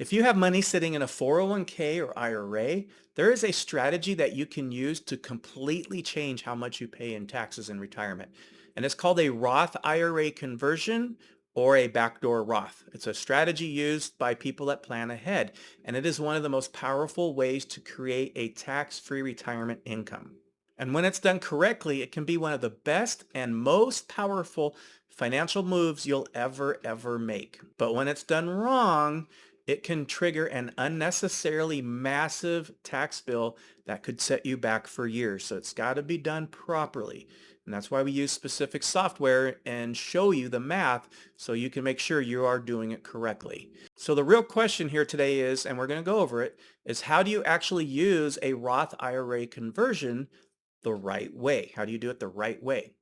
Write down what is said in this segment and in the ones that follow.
If you have money sitting in a 401k or IRA, there is a strategy that you can use to completely change how much you pay in taxes in retirement. And it's called a Roth IRA conversion or a backdoor Roth. It's a strategy used by people that plan ahead, and it is one of the most powerful ways to create a tax-free retirement income. And when it's done correctly, it can be one of the best and most powerful financial moves you'll ever make. But when it's done wrong, it can trigger an unnecessarily massive tax bill that could set you back for years. So it's got to be done properly. And that's why we use specific software and show you the math so you can make sure you are doing it correctly. So the real question here today is, and we're going to go over it, is how do you actually use a Roth IRA conversion the right way? How do you do it the right way?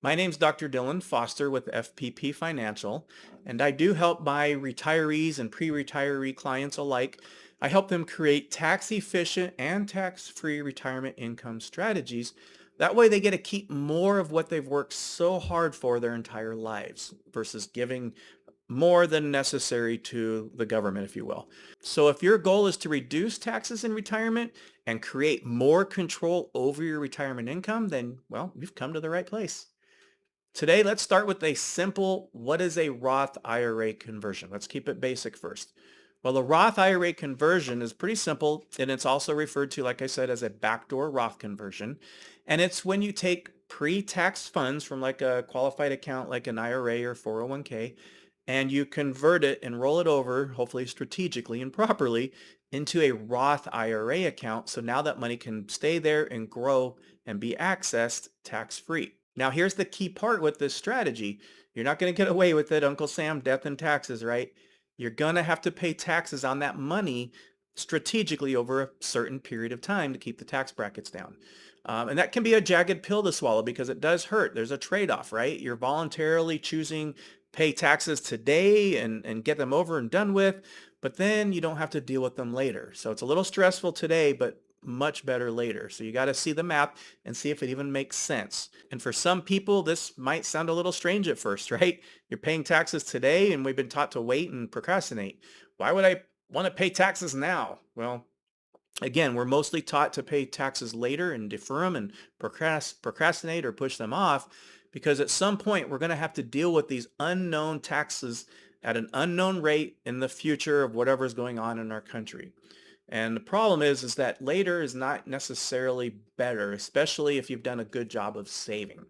My name's Dr. Dylan Foster with FPP Financial, and I do help my retirees and pre-retiree clients alike. I help them create tax-efficient and tax-free retirement income strategies. That way they get to keep more of what they've worked so hard for their entire lives versus giving more than necessary to the government, if you will. So if your goal is to reduce taxes in retirement and create more control over your retirement income, then, well, you've come to the right place. Today, let's start with a simple, what is a Roth IRA conversion? Let's keep it basic first. Well, a Roth IRA conversion is pretty simple, and it's also referred to, like I said, as a backdoor Roth conversion. And it's when you take pre-tax funds from like a qualified account like an IRA or 401k, and you convert it and roll it over, hopefully strategically and properly, into a Roth IRA account. So now that money can stay there and grow and be accessed tax-free. Now, here's the key part with this strategy. You're not going to get away with it, Uncle Sam, death and taxes, right? You're going to have to pay taxes on that money strategically over a certain period of time to keep the tax brackets down. And that can be a jagged pill to swallow because it does hurt. There's a trade-off, right? You're voluntarily choosing pay taxes today and get them over and done with, but then you don't have to deal with them later. So it's a little stressful today, but much better later. So you got to see the math and see if it even makes sense. And for some people, this might sound a little strange at first, right? You're paying taxes today and we've been taught to wait and procrastinate. Why would I want to pay taxes now? Well, again, we're mostly taught to pay taxes later and defer them and procrastinate or push them off because at some point we're going to have to deal with these unknown taxes at an unknown rate in the future of whatever's going on in our country. And the problem is that later is not necessarily better, especially if you've done a good job of saving.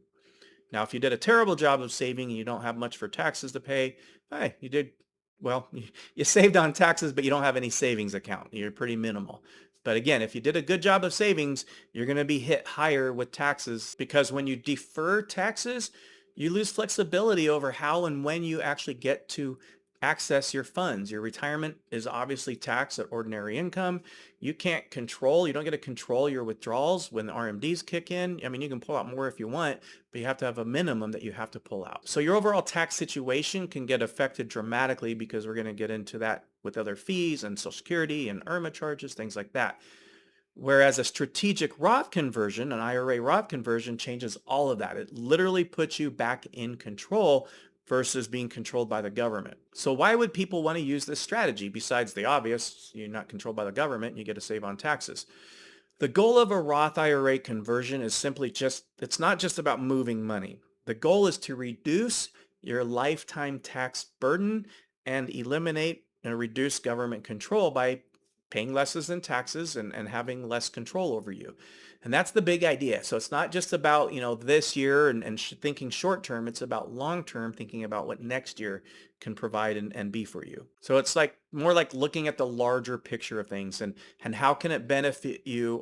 Now, if you did a terrible job of saving and you don't have much for taxes to pay, hey, you did, well, you saved on taxes, but you don't have any savings account. You're pretty minimal. But again, if you did a good job of savings, you're going to be hit higher with taxes because when you defer taxes, you lose flexibility over how and when you actually get to access your funds. Your retirement is obviously taxed at ordinary income. You don't get to control your withdrawals when the RMDs kick in. I mean, you can pull out more if you want, but you have to have a minimum that you have to pull out. So your overall tax situation can get affected dramatically because we're going to get into that with other fees and Social Security and IRMA charges, things like that. Whereas a strategic Roth conversion, an IRA Roth conversion, changes all of that. It literally puts you back in control versus being controlled by the government. So why would people want to use this strategy besides the obvious? You're not controlled by the government and you get to save on taxes. The goal of a Roth IRA conversion is simply it's not just about moving money. The goal is to reduce your lifetime tax burden and eliminate and reduce government control by paying less in taxes and having less control over you. And that's the big idea. So it's not just about, this year and thinking short term. It's about long term, thinking about what next year can provide and be for you. So it's like more like looking at the larger picture of things and how can it benefit you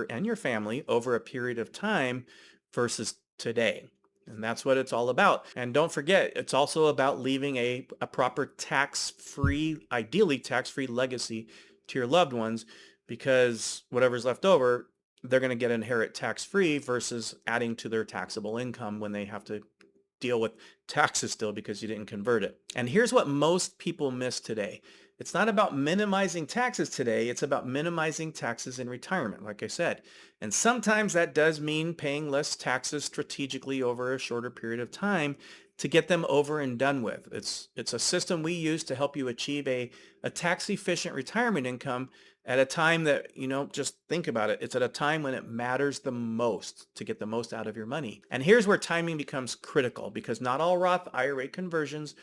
and your family over a period of time versus today. And that's what it's all about. And don't forget, it's also about leaving a proper tax-free, ideally tax-free legacy to your loved ones because whatever's left over, they're going to get inherit tax-free versus adding to their taxable income when they have to deal with taxes still because you didn't convert it. And here's what most people miss today. It's not about minimizing taxes today. It's about minimizing taxes in retirement, like I said. And sometimes that does mean paying less taxes strategically over a shorter period of time. to get them over and done with. It's a system we use to help you achieve a tax efficient retirement income at a time that, just think about it. It's at a time when it matters the most to get the most out of your money. And here's where timing becomes critical, because not all Roth IRA conversions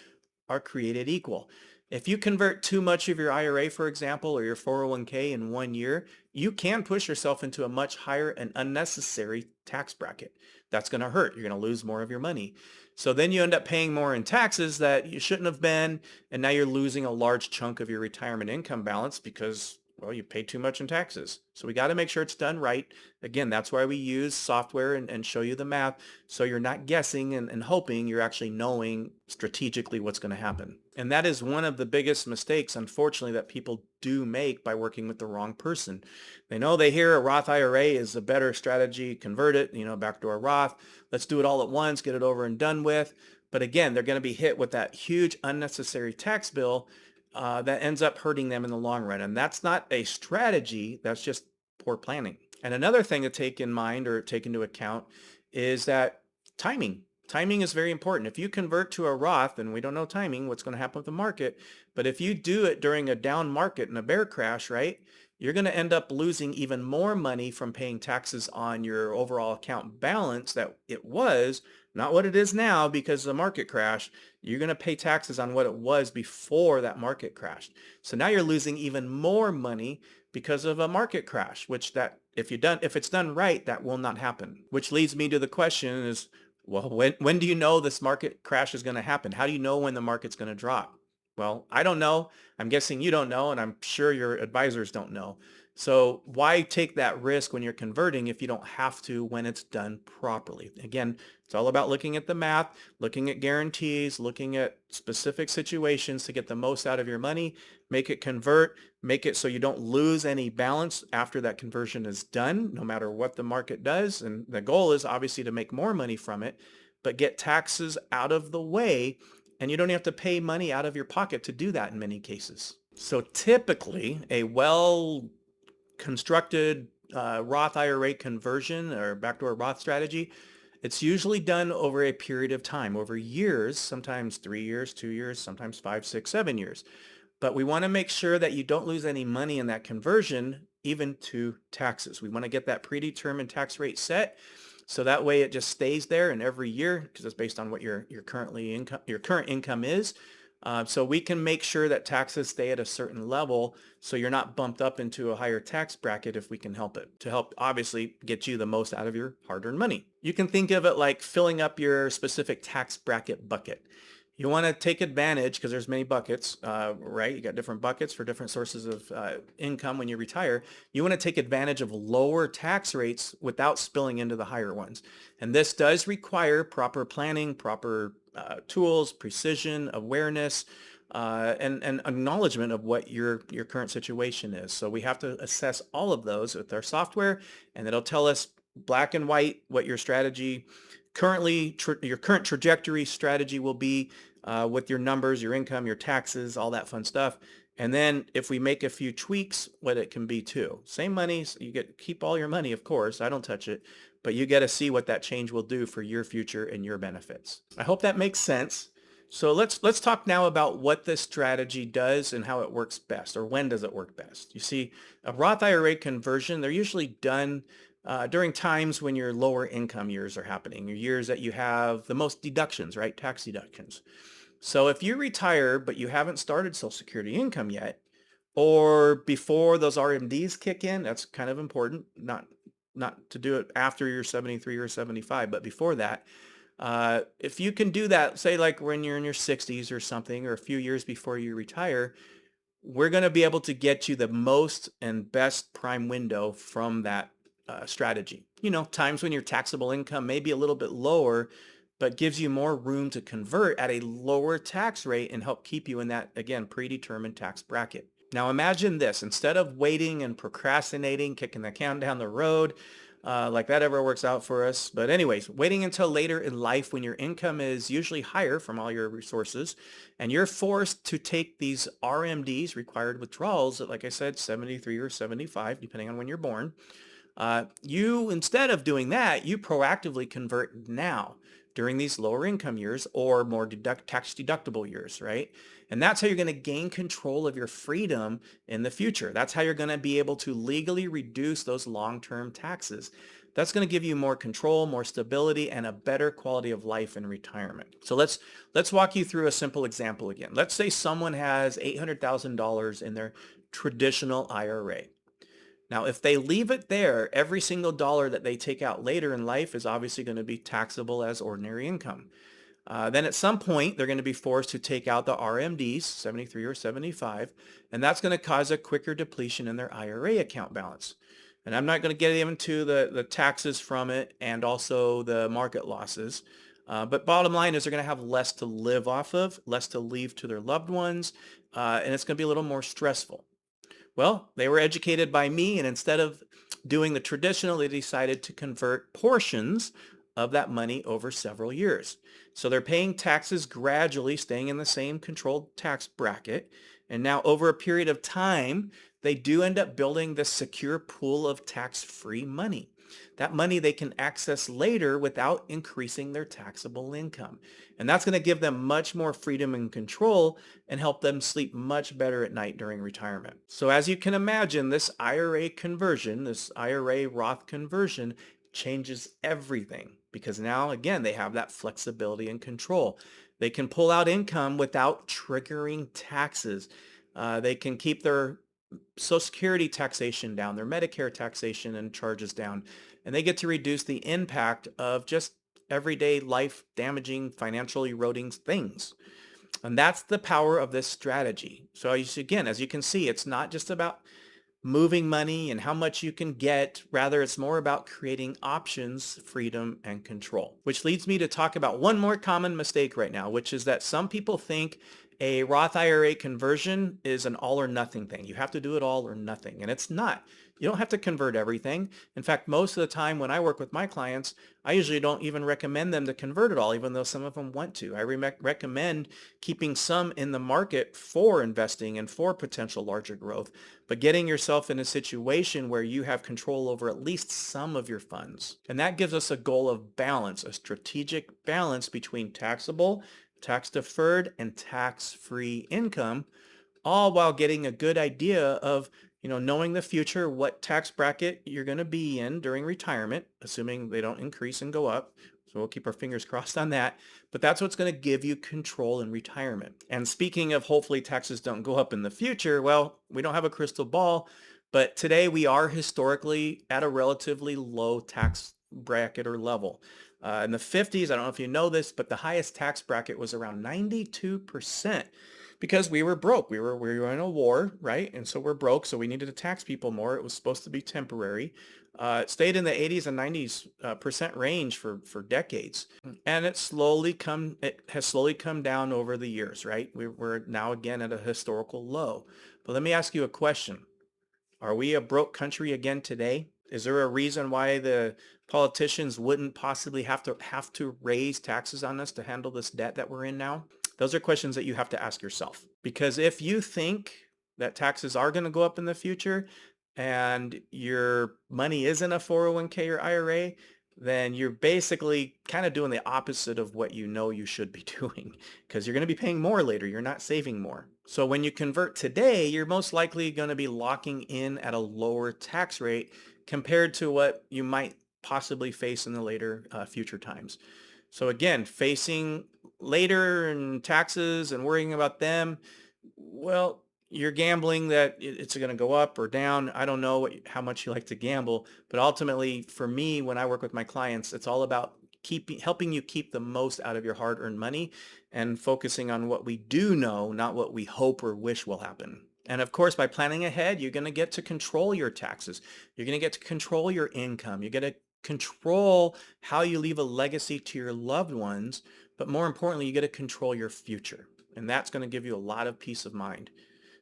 are created equal. If you convert too much of your IRA, for example, or your 401k in 1 year, you can push yourself into a much higher and unnecessary tax bracket. That's going to hurt. You're going to lose more of your money. So then you end up paying more in taxes that you shouldn't have been, and now you're losing a large chunk of your retirement income balance because, well, you paid too much in taxes. So we got to make sure it's done right. Again, that's why we use software and show you the math, so you're not guessing and hoping, you're actually knowing strategically what's going to happen. And that is one of the biggest mistakes, unfortunately, that people do make by working with the wrong person. They know they hear a Roth IRA is a better strategy, convert it, back to a Roth. Let's do it all at once, get it over and done with. But again, they're going to be hit with that huge unnecessary tax bill that ends up hurting them in the long run. And that's not a strategy, that's just poor planning. And another thing to take in mind or take into account is that timing. Timing is very important. If you convert to a Roth, and we don't know timing, what's going to happen with the market, but if you do it during a down market and a bear crash, right, you're going to end up losing even more money from paying taxes on your overall account balance that it was, not what it is now because of the market crash. You're going to pay taxes on what it was before that market crashed. So now you're losing even more money because of a market crash, which that if it's done right, that will not happen. Which leads me to the question is, well, when do you know this market crash is going to happen? How do you know when the market's going to drop? Well, I don't know. I'm guessing you don't know, and I'm sure your advisors don't know. So why take that risk when you're converting if you don't have to when it's done properly? Again, it's all about looking at the math, looking at guarantees, looking at specific situations to get the most out of your money, make it convert, make it so you don't lose any balance after that conversion is done, no matter what the market does. And the goal is obviously to make more money from it, but get taxes out of the way, and you don't have to pay money out of your pocket to do that in many cases. So typically, a well-constructed Roth IRA conversion or backdoor Roth strategy, it's usually done over a period of time, over years, sometimes 3 years, 2 years, sometimes 5, 6, 7 years. But we want to make sure that you don't lose any money in that conversion, even to taxes. We want to get that predetermined tax rate set, so that way it just stays there, and every year, because it's based on what your current income is. So we can make sure that taxes stay at a certain level, so you're not bumped up into a higher tax bracket if we can help it, to help obviously get you the most out of your hard-earned money. You can think of it like filling up your specific tax bracket bucket. You want to take advantage, because there's many buckets, right? You got different buckets for different sources of income when you retire. You want to take advantage of lower tax rates without spilling into the higher ones. And this does require proper planning, proper tools, precision, awareness, and acknowledgement of what your current situation is. So we have to assess all of those with our software, and it'll tell us black and white what your strategy your current trajectory strategy will be with your numbers, your income, your taxes, all that fun stuff. And then if we make a few tweaks, what it can be too. Same money, so you keep all your money, of course. I don't touch it, but you get to see what that change will do for your future and your benefits. I hope that makes sense. So let's talk now about what this strategy does and how it works best, or when does it work best. You see, a Roth IRA conversion, they're usually done during times when your lower income years are happening, your years that you have the most deductions, right? Tax deductions. So if you retire, but you haven't started Social Security income yet, or before those RMDs kick in, that's kind of important, not to do it after you're 73 or 75, but before that. If you can do that, say like when you're in your 60s or something, or a few years before you retire, we're going to be able to get you the most and best prime window from that strategy. Times when your taxable income may be a little bit lower, but gives you more room to convert at a lower tax rate and help keep you in that, again, predetermined tax bracket. Now imagine this: instead of waiting and procrastinating, kicking the can down the road, like that ever works out for us. But anyways, waiting until later in life when your income is usually higher from all your resources, and you're forced to take these RMDs, required withdrawals, at, like I said, 73 or 75, depending on when you're born. You, instead of doing that, you proactively convert now during these lower income years or more tax deductible years, right? And that's how you're going to gain control of your freedom in the future. That's how you're going to be able to legally reduce those long-term taxes. That's going to give you more control, more stability, and a better quality of life in retirement. So let's walk you through a simple example again. Let's say someone has $800,000 in their traditional IRA. Now, if they leave it there, every single dollar that they take out later in life is obviously going to be taxable as ordinary income. Then at some point, they're going to be forced to take out the RMDs, 73 or 75, and that's going to cause a quicker depletion in their IRA account balance. And I'm not going to get into the taxes from it and also the market losses. But bottom line is they're going to have less to live off of, less to leave to their loved ones, and it's going to be a little more stressful. Well, they were educated by me, and instead of doing the traditional, they decided to convert portions of that money over several years. So they're paying taxes gradually, staying in the same controlled tax bracket. And now over a period of time, they do end up building this secure pool of tax-free money. That money they can access later without increasing their taxable income. And that's going to give them much more freedom and control and help them sleep much better at night during retirement. So as you can imagine, this IRA conversion, this IRA Roth conversion changes everything because now, again, they have that flexibility and control. They can pull out income without triggering taxes. They can keep their Social Security taxation down, their Medicare taxation and charges down, and they get to reduce the impact of just everyday life damaging, financial eroding things. And that's the power of this strategy. So again, as you can see, it's not just about moving money and how much you can get. Rather, it's more about creating options, freedom, and control. Which leads me to talk about one more common mistake right now, which is that some people think a Roth IRA conversion is an all or nothing thing. You have to do it all or nothing, and it's not. You don't have to convert everything. In fact, most of the time when I work with my clients, I usually don't even recommend them to convert it all, even though some of them want to. I recommend keeping some in the market for investing and for potential larger growth, but getting yourself in a situation where you have control over at least some of your funds. And that gives us a goal of balance, a strategic balance between taxable, tax deferred, and tax-free income, all while getting a good idea of, knowing the future, what tax bracket you're going to be in during retirement, assuming they don't increase and go up. So we'll keep our fingers crossed on that. But that's what's going to give you control in retirement. And speaking of hopefully taxes don't go up in the future, well, we don't have a crystal ball, but today we are historically at a relatively low tax bracket or level. In the 50s, I don't know if you know this, but the highest tax bracket was around 92%. Because we were broke. We were in a war, right? And so we're broke, so we needed to tax people more. It was supposed to be temporary. It stayed in the 80s and 90s percent range for decades. And it has slowly come down over the years, right? We're now again at a historical low. But let me ask you a question. Are we a broke country again today? Is there a reason why the politicians wouldn't possibly have to raise taxes on us to handle this debt that we're in now? Those are questions that you have to ask yourself. Because if you think that taxes are going to go up in the future and your money is in a 401k or IRA, then you're basically kind of doing the opposite of what you know you should be doing because you're going to be paying more later. You're not saving more. So when you convert today, you're most likely going to be locking in at a lower tax rate compared to what you might possibly face in the later future times. So again, facing later and taxes and worrying about them, well, you're gambling that it's going to go up or down. I don't know how much you like to gamble, but ultimately for me, when I work with my clients, it's all about helping you keep the most out of your hard-earned money and focusing on what we do know, not what we hope or wish will happen. And of course, by planning ahead, you're going to get to control your taxes. You're going to get to control your income. You get to control how you leave a legacy to your loved ones, but more importantly, you get to control your future. And that's going to give you a lot of peace of mind.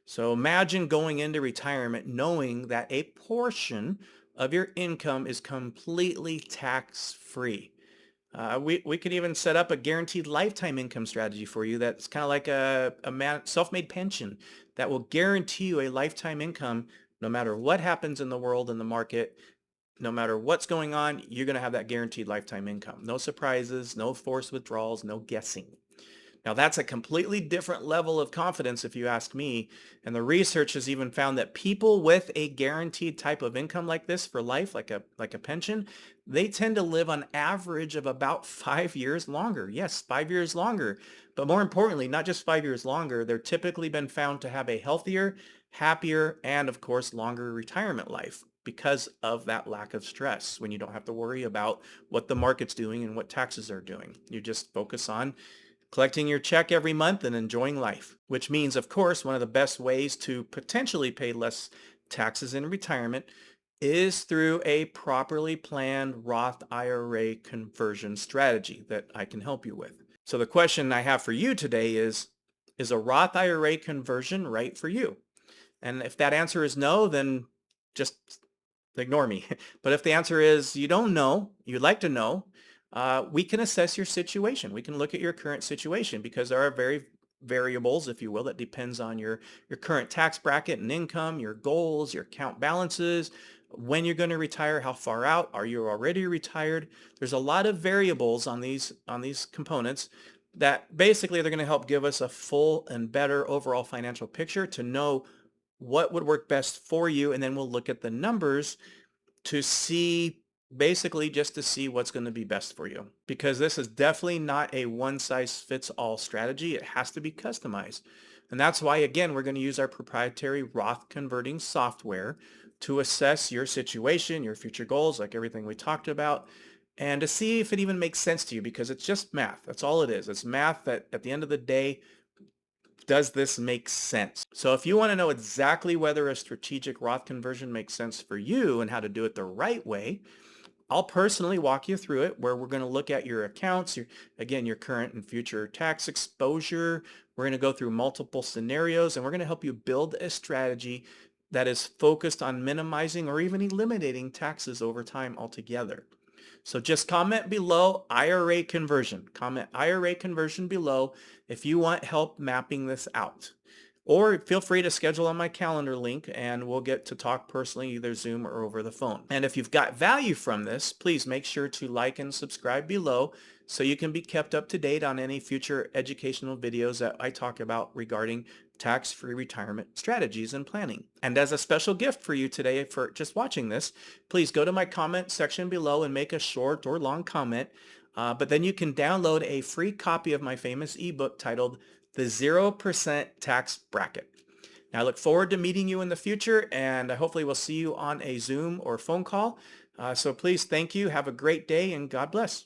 So imagine going into retirement knowing that a portion of your income is completely tax-free. We could even set up a guaranteed lifetime income strategy for you that's kind of like a self-made pension that will guarantee you a lifetime income no matter what happens in the world and the market. no matter what's going on, you're going to have that guaranteed lifetime income. No surprises, no forced withdrawals, no guessing. Now, that's a completely different level of confidence if you ask me. And the research has even found that people with a guaranteed type of income like this for life, like a pension, they tend to live on average of about 5 years longer. Yes, 5 years longer. But more importantly, not just 5 years longer, they're typically been found to have a healthier, happier, and of course, longer retirement life because of that lack of stress when you don't have to worry about what the market's doing and what taxes are doing. You just focus on collecting your check every month and enjoying life, which means, of course, one of the best ways to potentially pay less taxes in retirement is through a properly planned Roth IRA conversion strategy that I can help you with. So the question I have for you today is a Roth IRA conversion right for you? And if that answer is no, then just ignore me. But if the answer is you don't know, you'd like to know, we can assess your situation. We can look at your current situation because there are very variables, if you will, that depends on your current tax bracket and income, your goals, your account balances, when you're going to retire, how far out, are you already retired? There's a lot of variables on these components that basically they're going to help give us a full and better overall financial picture to know what would work best for you. And then we'll look at the numbers to see, basically just to see what's going to be best for you, because this is definitely not a one size fits all strategy. It has to be customized. And that's why, again, we're going to use our proprietary Roth converting software to assess your situation, your future goals, like everything we talked about, and to see if it even makes sense to you, because it's just math. That's all it is. It's math that at the end of the day, does this make sense? So if you want to know exactly whether a strategic Roth conversion makes sense for you and how to do it the right way, I'll personally walk you through it, where we're going to look at your accounts, again, your current and future tax exposure. We're going to go through multiple scenarios, and we're going to help you build a strategy that is focused on minimizing or even eliminating taxes over time altogether. So just comment below IRA conversion. Comment IRA conversion below if you want help mapping this out. Or feel free to schedule on my calendar link and we'll get to talk personally, either Zoom or over the phone. And if you've got value from this, please make sure to like and subscribe below so you can be kept up to date on any future educational videos that I talk about regarding tax-free retirement strategies and planning. And as a special gift for you today for just watching this, please go to my comment section below and make a short or long comment. But then you can download a free copy of my famous ebook titled The 0% Tax Bracket. Now, I look forward to meeting you in the future, and hopefully we'll see you on a Zoom or phone call. So please, thank you. Have a great day, and God bless.